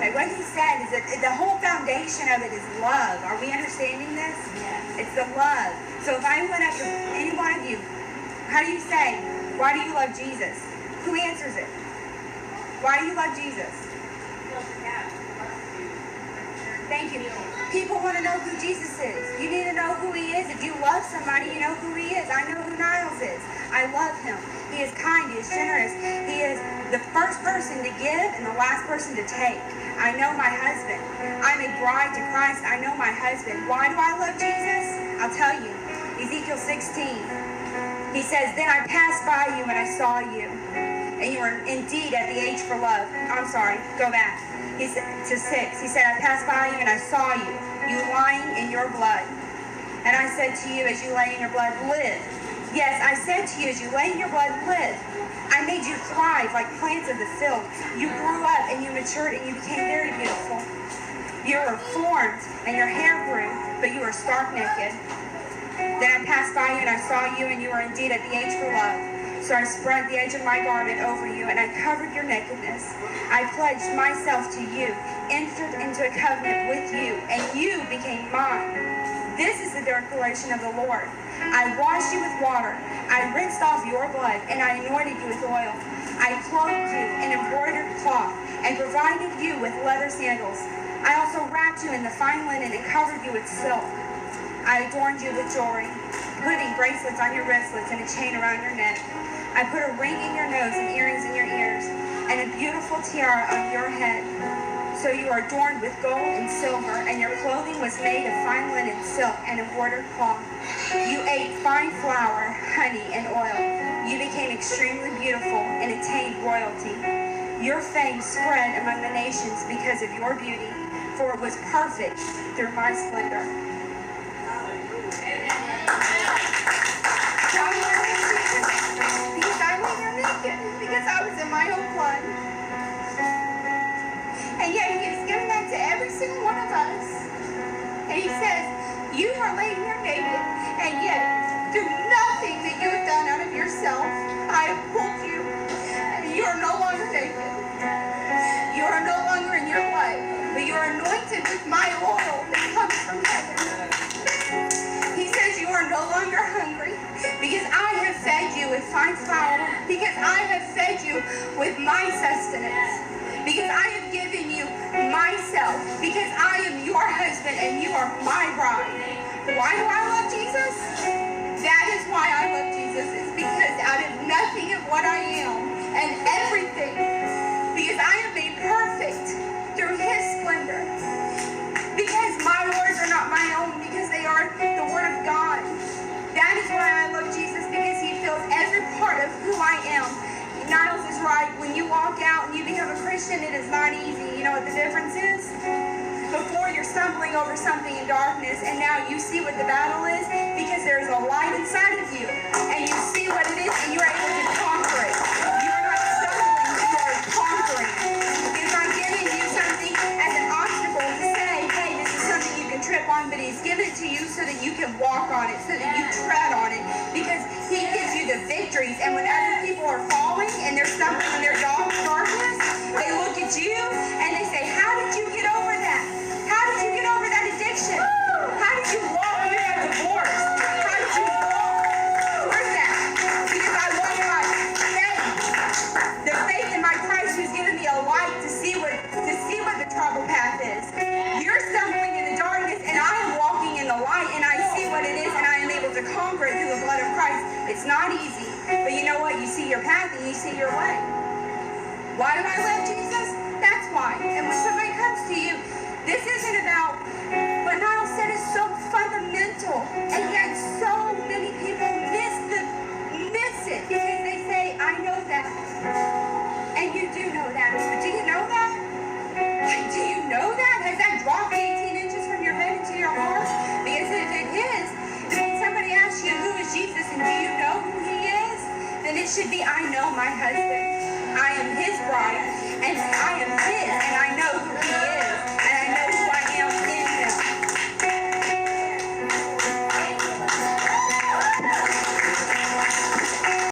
Okay, what he said is that the whole foundation of it is love. Are we understanding this? Yes. It's the love. So if I went up to any one of you, how do you say, why do you love Jesus? Who answers it? Why do you love Jesus? Thank you. People want to know who Jesus is. You need to know who he is. If you love somebody, you know who he is. I know who Niles is. I love him. He is kind. He is generous. He is the first person to give and the last person to take. I know my husband. I'm a bride to Christ. I know my husband. Why do I love Jesus? I'll tell you. Ezekiel 16. He says, then I passed by you and I saw you. And you were indeed at the age for love. I'm sorry. Go back. He said to 6. He said, I passed by you and I saw you. You lying in your blood. And I said to you as you lay in your blood, live. Yes, I said to you as you lay in your blood, live. I made you thrive like plants of the field. You grew up and you matured and you became very beautiful. You were formed and your hair grew, but you were stark naked. Then I passed by you and I saw you and you were indeed at the age for love. So I spread the edge of my garment over you and I covered your nakedness. I pledged myself to you, entered into a covenant with you, and you became mine. This is the declaration of the Lord. I washed you with water. I rinsed off your blood, and I anointed you with oil. I clothed you in embroidered cloth, and provided you with leather sandals. I also wrapped you in the fine linen and covered you with silk. I adorned you with jewelry, putting bracelets on your wristlets and a chain around your neck. I put a ring in your nose and earrings in your ears, and a beautiful tiara on your head. So you are adorned with gold and silver, and your clothing was made of fine linen, silk, and embroidered cloth. You ate fine flour, honey, and oil. You became extremely beautiful and attained royalty. Your fame spread among the nations because of your beauty, for it was perfect through my splendor. Because I was in my own blood. And yet he has given that to every single one of us. And he says, you are laying here naked, and yet through nothing that you have done out of yourself, I have pulled you, and you are no longer naked. You are no longer in your blood, but you are anointed with my oil that comes from heaven. He says you are no longer hungry, because I have fed you with fine flour, because I have fed you with my sustenance, because I have given you myself, because I am your husband and you are my bride. Why do I love Jesus? That is why I love Jesus. It's because out of nothing of what I am and everything, because I am made perfect through his splendor, because my words are not my own, because they are the word of God. That is why I love Jesus, because he fills every part of who I am. Niles is right. When you walk out and you become a Christian, it is not easy. You know what the difference is? Before you're stumbling over something in darkness, and now you see what the battle is, because there's a light inside of you, and you see what it is, and you're able to conquer it. You're not stumbling, you are conquering. He's not giving you something as an obstacle to say, hey, this is something you can trip on, but he's given it to you so that you can walk on it, so that you tread on it, because he gives you the victories. And when other people are falling and they're stumbling in their darkness, they look at you and they say, how did you get over that? How did you get over that addiction? How did you walk through that divorce? How did you walk through that? Because I walk by faith. The faith in my Christ who's given me a light to see what the trouble path is. You're stumbling in the darkness and I am walking in the light, and I see what it is, and I am able to conquer it through the blood of Christ. It's not easy, but you know what? You see your path and you see your way. Why do I love Jesus? That's why. And when somebody comes to you, this isn't about what Niall said is so fundamental, and yet so many people miss it because they say, I know that. And you do know that. But do you know that? Do you know that? Has that dropped 18 inches from your head into your heart? Because if it is, when somebody asks you, who is Jesus, and do you know who he is? Then it should be, I know my husband. I am his bride, and I am his, and I know who he is.